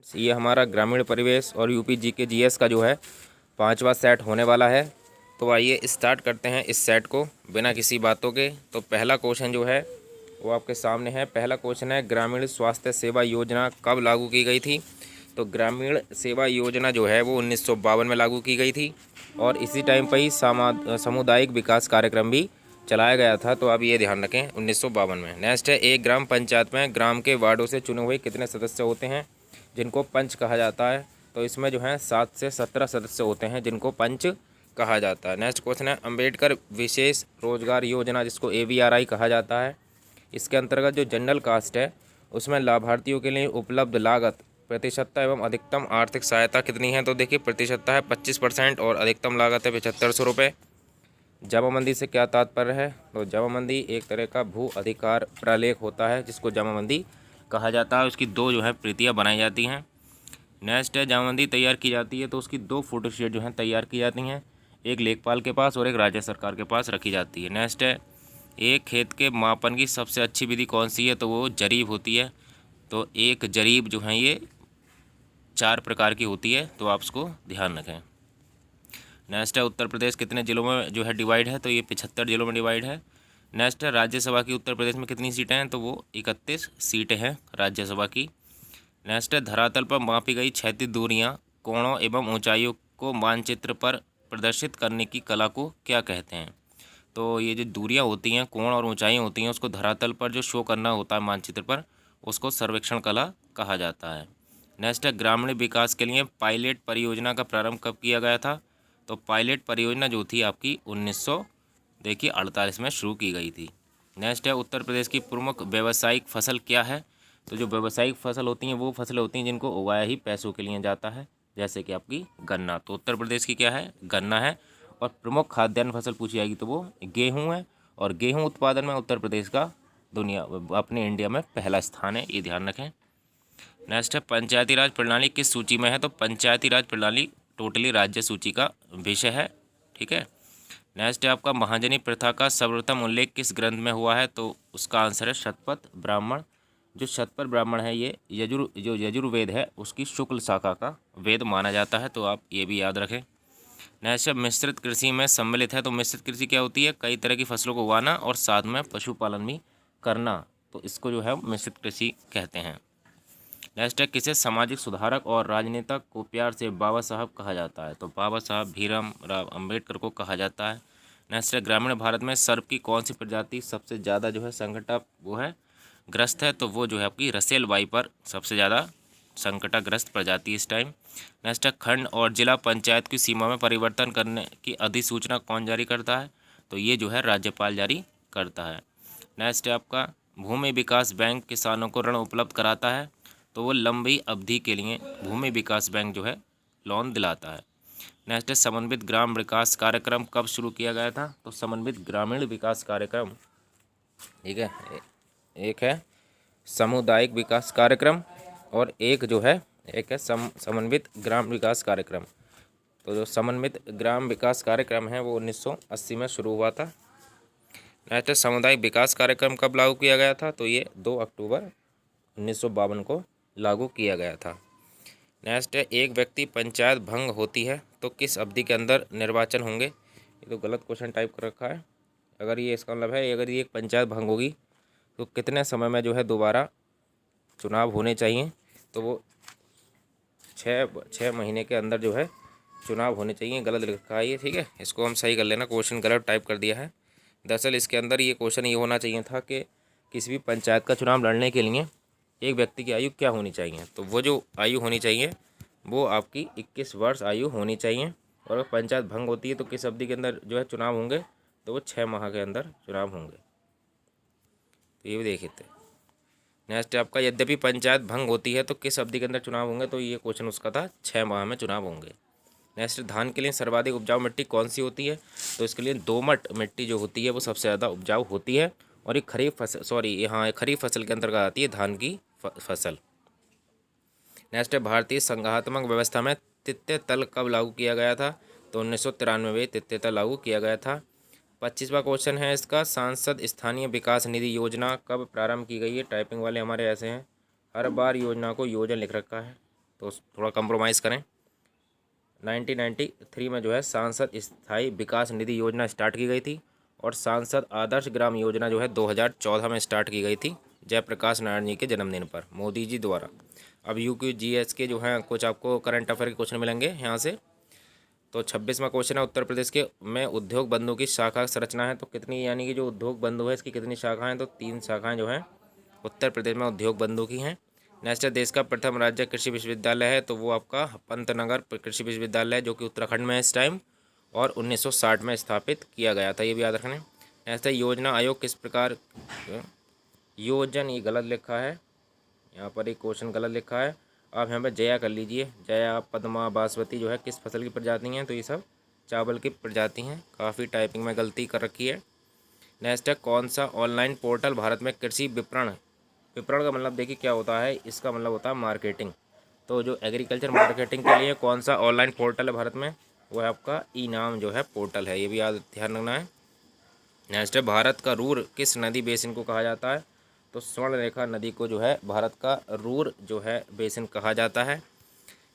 ये हमारा ग्रामीण परिवेश और यूपी जीके जीएस का जो है 5वां सेट होने वाला है। तो आइए स्टार्ट करते हैं इस सेट को बिना किसी बातों के। तो पहला क्वेश्चन जो है वो आपके सामने है। पहला क्वेश्चन है, ग्रामीण स्वास्थ्य सेवा योजना कब लागू की गई थी? तो ग्रामीण सेवा योजना जो है वो 1952 में लागू की गई थी और इसी टाइम पर ही सामुदायिक विकास कार्यक्रम भी चलाया गया था। तो आप ये ध्यान रखें 1952 में। नेक्स्ट है, एक ग्राम पंचायत में ग्राम के वार्डों से चुने हुए कितने सदस्य होते हैं जिनको पंच कहा जाता है? तो इसमें जो है 7 से 17 सदस्य होते हैं जिनको पंच कहा जाता है। नेक्स्ट क्वेश्चन है, अंबेडकर विशेष रोजगार योजना जिसको AVRI कहा जाता है, इसके अंतर्गत जो जनरल कास्ट है उसमें लाभार्थियों के लिए उपलब्ध लागत, प्रतिशतता एवं अधिकतम आर्थिक सहायता कितनी है? तो देखिए प्रतिशतता है 25% और अधिकतम लागत है 7500 रुपये। जमाबंदी से क्या तात्पर्य है? तो जमाबंदी एक तरह का भू अधिकार प्रलेख होता है जिसको जमाबंदी कहा जाता है। उसकी 2 जो है प्रतियाँ बनाई जाती हैं। नेक्स्ट है, जमाबंदी तैयार की जाती है तो उसकी 2 फोटोस्टेट जो हैं तैयार की जाती हैं, एक लेखपाल के पास और एक राज्य सरकार के पास रखी जाती है। नेक्स्ट है, एक खेत के मापन की सबसे अच्छी विधि कौन सी है? तो वो जरीब होती है। तो एक जरीब जो है ये 4 प्रकार की होती है, तो आप उसको ध्यान रखें। नेक्स्ट है, उत्तर प्रदेश कितने जिलों में जो है डिवाइड है? तो ये 75 जिलों में डिवाइड है। नेक्स्ट है, राज्यसभा की उत्तर प्रदेश में कितनी सीटें हैं? तो वो 31 सीटें हैं राज्यसभा की। नेक्स्ट है, धरातल पर मापी गई क्षैतिज दूरियां, कोणों एवं ऊंचाइयों को मानचित्र पर प्रदर्शित करने की कला को क्या कहते हैं? तो ये जो दूरियां होती हैं, कोण और ऊंचाई होती हैं, उसको धरातल पर जो शो करना होता है मानचित्र पर, उसको सर्वेक्षण कला कहा जाता है। नेक्स्ट है, ग्रामीण विकास के लिए पायलट परियोजना का प्रारंभ कब किया गया था? तो पायलट परियोजना जो थी आपकी 1948 में शुरू की गई थी। नेक्स्ट है, उत्तर प्रदेश की प्रमुख व्यावसायिक फसल क्या है? तो जो व्यावसायिक फसल होती हैं वो फसलें होती हैं जिनको उगाया ही पैसों के लिए जाता है, जैसे कि आपकी गन्ना। तो उत्तर प्रदेश की क्या है? गन्ना है। और प्रमुख खाद्यान्न फसल पूछी जाएगी तो वो गेहूँ है। और गेहूँ उत्पादन में उत्तर प्रदेश का अपने इंडिया में पहला स्थान है, ये ध्यान रखें। नेक्स्ट है, पंचायती राज प्रणाली किस सूची में है? तो पंचायती राज प्रणाली टोटली राज्य सूची का विषय है, ठीक है। नेक्स्ट है आपका, महाजनी प्रथा का सर्वप्रथम उल्लेख किस ग्रंथ में हुआ है? तो उसका आंसर है शतपथ ब्राह्मण। जो शतपथ ब्राह्मण है ये यजुर्वेद है उसकी शुक्ल शाखा का वेद माना जाता है, तो आप ये भी याद रखें। नेक्स्ट है, मिश्रित कृषि में सम्मिलित है। तो मिश्रित कृषि क्या होती है? कई तरह की फसलों को उगाना और साथ में पशुपालन भी करना, तो इसको जो है मिश्रित कृषि कहते हैं। नेक्स्ट है, किसे सामाजिक सुधारक और राजनेता को प्यार से बाबा साहब कहा जाता है? तो बाबा साहब भीमराव अम्बेडकर को कहा जाता है। नेक्स्ट है, ग्रामीण भारत में सर्प की कौन सी प्रजाति सबसे ज़्यादा जो है वो है ग्रस्त है? तो वो जो है आपकी रसेल वाइपर सबसे ज़्यादा संकटाग्रस्त प्रजाति इस टाइम। नेक्स्ट है, खंड और जिला पंचायत की सीमा में परिवर्तन करने की अधिसूचना कौन जारी करता है? तो ये जो है राज्यपाल जारी करता है। नेक्स्ट है आपका, भूमि विकास बैंक किसानों को ऋण उपलब्ध कराता है, तो वो लंबी अवधि के लिए भूमि विकास बैंक जो है लोन दिलाता है। नेक्स्ट है, समन्वित ग्राम विकास कार्यक्रम कब शुरू किया गया था? तो समन्वित ग्रामीण विकास कार्यक्रम, ठीक है, एक है सामुदायिक विकास कार्यक्रम और एक है समन्वित ग्राम विकास कार्यक्रम। तो जो समन्वित ग्राम विकास कार्यक्रम है वो 1980 में शुरू हुआ था। नेक्स्ट है, सामुदायिक विकास कार्यक्रम कब लागू किया गया था? तो ये 2 अक्टूबर 1952 को लागू किया गया था। नेक्स्ट है, एक व्यक्ति पंचायत भंग होती है तो किस अवधि के अंदर निर्वाचन होंगे? ये तो गलत क्वेश्चन टाइप कर रखा है। अगर ये इसका मतलब है, अगर ये एक पंचायत भंग होगी तो कितने समय में जो है दोबारा चुनाव होने चाहिए? तो वो 6 महीने के अंदर जो है चुनाव होने चाहिए। गलत लिखा है ये, ठीक है, इसको हम सही कर लेना, क्वेश्चन गलत टाइप कर दिया है। दरअसल इसके अंदर ये क्वेश्चन ये होना चाहिए था कि किसी भी पंचायत का चुनाव लड़ने के लिए एक व्यक्ति की आयु क्या होनी चाहिए? तो वो जो आयु होनी चाहिए वो आपकी 21 वर्ष आयु होनी चाहिए। और अगर पंचायत भंग होती है तो किस अवधि के अंदर जो है चुनाव होंगे? तो वो 6 माह के अंदर चुनाव होंगे, तो ये भी देखे थे। नेक्स्ट आपका, यद्यपि पंचायत भंग होती है तो किस अवधि के अंदर चुनाव होंगे? तो ये क्वेश्चन उसका था 6 माह में चुनाव होंगे। नेक्स्ट, धान के लिए सर्वाधिक उपजाऊ मिट्टी कौन सी होती है? तो इसके लिए दोमट मिट्टी जो होती है वो सबसे ज़्यादा उपजाऊ होती है और ये खरीफ फसल के अंतर्गत आती है धान की फसल। नेक्स्ट है, भारतीय संघात्मक व्यवस्था में तृतीय तल कब लागू किया गया था? तो 1993 में तृतीय तल लागू किया गया था। 25वां क्वेश्चन है इसका, सांसद स्थानीय विकास निधि योजना कब प्रारंभ की गई है? टाइपिंग वाले हमारे ऐसे हैं, हर बार योजना को योजन लिख रखा है। तो थोड़ा कंप्रोमाइज़ करें। 1993 में जो है सांसद स्थायी विकास निधि योजना स्टार्ट की गई थी, और सांसद आदर्श ग्राम योजना जो है 2014 में स्टार्ट की गई थी जयप्रकाश नारायण जी के जन्मदिन पर मोदी जी द्वारा। अब UPGS के जो हैं कुछ आपको करंट अफेयर के क्वेश्चन मिलेंगे यहाँ से। तो 26वां क्वेश्चन है, उत्तर प्रदेश के में उद्योग बंधु की शाखा संरचना है तो कितनी, यानी कि जो उद्योग बंधु है इसकी कितनी शाखाएं हैं, तो 3 शाखाएं जो हैं उत्तर प्रदेश में उद्योग बंधु की हैं। नेक्स्ट है, देश का प्रथम राज्य कृषि विश्वविद्यालय है तो वो आपका पंतनगर कृषि विश्वविद्यालय है जो कि उत्तराखंड में है इस टाइम, और 1960 में स्थापित किया गया था, ये भी याद रखना है। नेक्स्ट है, योजना आयोग किस प्रकार, योजन ये गलत लिखा है, यहाँ पर एक क्वेश्चन गलत लिखा है। आप यहाँ पर जया कर लीजिए, जया पद्मा बासमती जो है किस फसल की प्रजाति हैं, तो ये सब चावल की प्रजाति हैं, काफ़ी टाइपिंग में गलती कर रखी है। नेक्स्ट है, कौन सा ऑनलाइन पोर्टल भारत में कृषि विपणन, विपणन का मतलब देखिए क्या होता है, इसका मतलब होता है मार्केटिंग। तो जो एग्रीकल्चर मार्केटिंग के लिए कौन सा ऑनलाइन पोर्टल है भारत में, वो है आपका ई-नाम जो है पोर्टल है, ये भी याद ध्यान रखना है। नेक्स्ट है, भारत का रूर किस नदी बेसिन को कहा जाता है, तो स्वर्णरेखा नदी को जो है भारत का रूर जो है बेसिन कहा जाता है।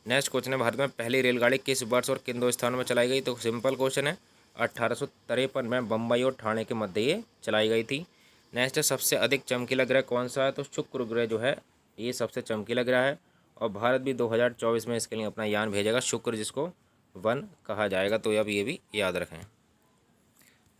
नेक्स्ट क्वेश्चन है, भारत में पहली रेलगाड़ी किस वर्ष और किन 2 स्थानों में चलाई गई, तो सिंपल क्वेश्चन है, 1853 में बम्बई और ठाणे के मध्य ये चलाई गई थी। नेक्स्ट है, सबसे अधिक चमकीला ग्रह कौन सा है, तो शुक्र ग्रह जो है ये सबसे चमकीला ग्रह है, और भारत भी 2024 में इसके लिए अपना यान भेजेगा शुक्र, जिसको 1 कहा जाएगा, तो अब ये भी याद रखें।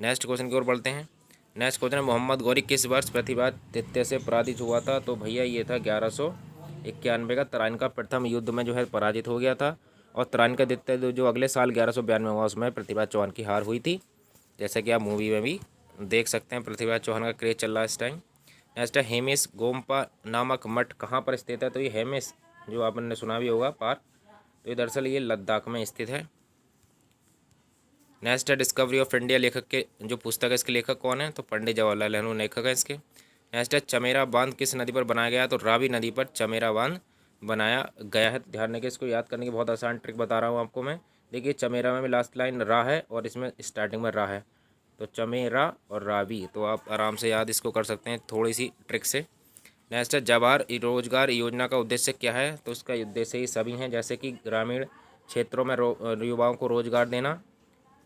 नेक्स्ट क्वेश्चन की ओर बढ़ते हैं। नेक्स्ट क्वेश्चन है, मोहम्मद गौरी किस वर्ष प्रतिभादित्य से पराजित हुआ था, तो भैया ये था 1191 का, तराइन का प्रथम युद्ध में जो है पराजित हो गया था, और तराइन का द्वितीय जो अगले साल 1192 में हुआ उसमें प्रतिभा चौहान की हार हुई थी, जैसे कि आप मूवी में भी देख सकते हैं, प्रतिभा चौहान का क्रेज चल रहा है इस टाइम। नेक्स्ट है, हेमिस गोम्पा नामक मठ कहाँ पर स्थित है, तो ये हेमिस जो आपने सुना भी होगा पार्क, तो ये दरअसल ये लद्दाख में स्थित है। नेक्स्ट है, डिस्कवरी ऑफ इंडिया लेखक के जो पुस्तक है इसके लेखक कौन है, तो पंडित जवाहरलाल नेहरू लेखक है इसके। नेक्स्ट है, चमेरा बांध किस नदी पर बनाया गया, तो रावी नदी पर चमेरा बांध बनाया गया है। ध्यान रखिए, इसको याद करने की बहुत आसान ट्रिक बता रहा हूँ आपको मैं। देखिए, चमेरा में भी लास्ट लाइन रा है और इसमें स्टार्टिंग में रा है, तो चमेरा और रावी, तो आप आराम से याद इसको कर सकते हैं थोड़ी सी ट्रिक से। नेक्स्ट है, जवाहर रोजगार योजना का उद्देश्य क्या है, तो इसका उद्देश्य ही सभी हैं, जैसे कि ग्रामीण क्षेत्रों में युवाओं को रोजगार देना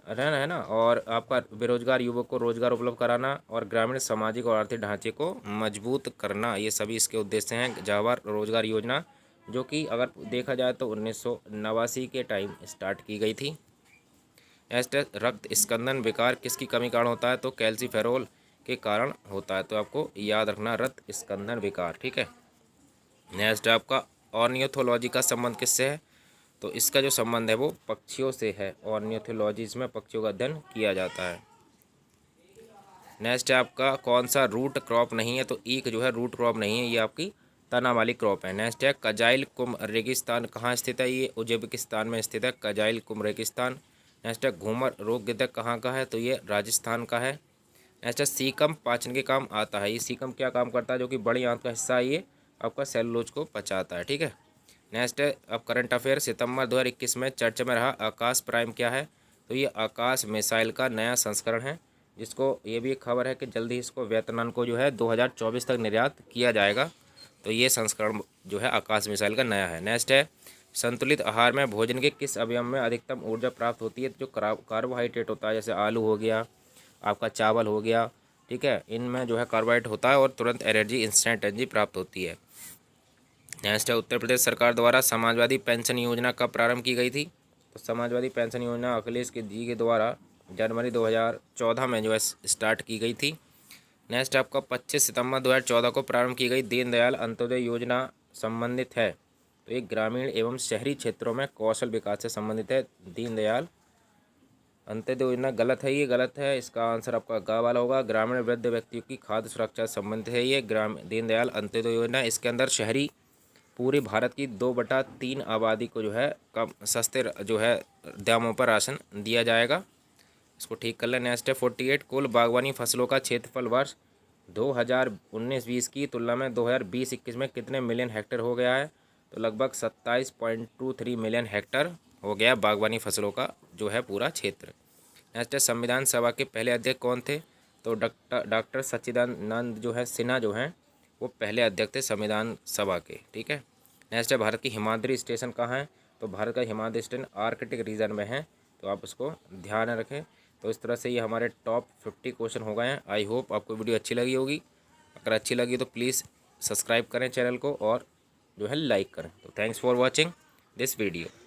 रहना है ना, और आपका बेरोजगार युवक को रोजगार उपलब्ध कराना, और ग्रामीण सामाजिक और आर्थिक ढांचे को मजबूत करना, ये सभी इसके उद्देश्य हैं जवाहर रोजगार योजना, जो कि अगर देखा जाए तो 1989 के टाइम स्टार्ट की गई थी। नेक्स्ट है, रक्त स्कंदन विकार किसकी कमी कारण होता है, तो कैल्सीफेरोल के कारण होता है, तो आपको याद रखना रक्त स्कंदन विकार, ठीक है। नेक्स्ट है आपका, ऑर्नियोथोलॉजी का संबंध किससे है, तो इसका जो संबंध है वो पक्षियों से है, ऑर्नियोथोलॉजी इसमें पक्षियों का अध्ययन किया जाता है। नेक्स्ट है आपका, कौन सा रूट क्रॉप नहीं है, तो ईख जो है रूट क्रॉप नहीं है, ये आपकी तना वाली क्रॉप है। नेक्स्ट है, कजाइल कुम रेगिस्तान कहाँ स्थित है, ये उज्बेकिस्तान में स्थित है, कजाइल कुम रेगिस्तान। नेक्स्ट है, घूमर रोग गिद्धक कहाँ का है, तो ये राजस्थान का है। नेक्स्ट है, सीकम पाचन के काम आता है, ये सीकम क्या काम करता है, जो कि बड़ी आंत का हिस्सा है, ये आपका सेलुलोज को पचाता है, ठीक है। नेक्स्ट है, अब करंट अफेयर, सितंबर 2021 में चर्चा में रहा आकाश प्राइम क्या है, तो ये आकाश मिसाइल का नया संस्करण है, जिसको ये भी एक खबर है कि जल्दी इसको वियतनाम को जो है 2024 तक निर्यात किया जाएगा, तो ये संस्करण जो है आकाश मिसाइल का नया है। नेक्स्ट है, संतुलित आहार में भोजन के किस अवयव में अधिकतम ऊर्जा प्राप्त होती है, जो कार्बोहाइड्रेट होता है, जैसे आलू हो गया, आपका चावल हो गया, ठीक है, इनमें जो है कार्बोहाइड्रेट होता है और तुरंत एनर्जी, इंस्टेंट एनर्जी प्राप्त होती है। नेक्स्ट है, उत्तर प्रदेश सरकार द्वारा समाजवादी पेंशन योजना कब प्रारंभ की गई थी, तो समाजवादी पेंशन योजना अखिलेश के जी के द्वारा जनवरी 2014 में जो है स्टार्ट की गई थी। नेक्स्ट आपका 25 सितंबर 2014 को प्रारंभ की गई दीनदयाल अंत्योदय योजना संबंधित है, तो ये ग्रामीण एवं शहरी क्षेत्रों में कौशल विकास से संबंधित है। दीनदयाल अंत्योदय योजना गलत है, ये गलत है, इसका आंसर आपका ग वाला होगा। ग्रामीण वृद्ध व्यक्तियों की खाद्य सुरक्षा से संबंधित है ये दीनदयाल अंत्योदय योजना। इसके अंदर शहरी पूरे भारत की 2/3 आबादी को जो है कम सस्ते जो है दामों पर राशन दिया जाएगा, इसको ठीक कर लें। नेक्स्ट है, 48 कुल बागवानी फसलों का क्षेत्रफल वर्ष 2019-20 की तुलना में 2020-21 में कितने मिलियन हेक्टेयर हो गया है, तो लगभग 27.23 मिलियन हेक्टेयर हो गया बागवानी फसलों का जो है पूरा क्षेत्र। नेक्स्ट है, संविधान सभा के पहले अध्यक्ष कौन थे, तो डॉक्टर सच्चिदानंद जो है सिन्हा जो हैं वो पहले अध्यक्ष थे संविधान सभा के, ठीक है। नेक्स्ट है भारत की हिमाद्री स्टेशन कहाँ है, तो भारत का हिमाद्री स्टेशन आर्कटिक रीजन में है, तो आप उसको ध्यान में रखें। तो इस तरह से ये हमारे टॉप 50 क्वेश्चन हो गए हैं। आई होप आपको वीडियो अच्छी लगी होगी। अगर अच्छी लगी तो प्लीज़ सब्सक्राइब करें चैनल को और जो है लाइक करें। तो thanks for watching this video.